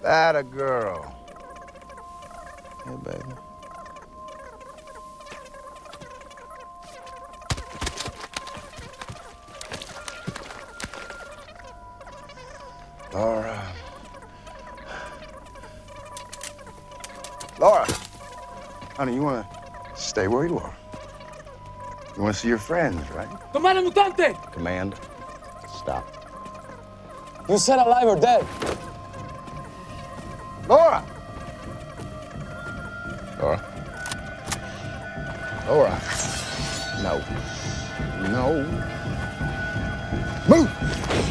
That a girl. Hey, baby. Laura. Laura! Honey, you wanna stay where you are? You wanna see your friends, right? Commander Mutante! Command, stop. You said alive or dead? Laura! Laura? Laura. No. No. Move!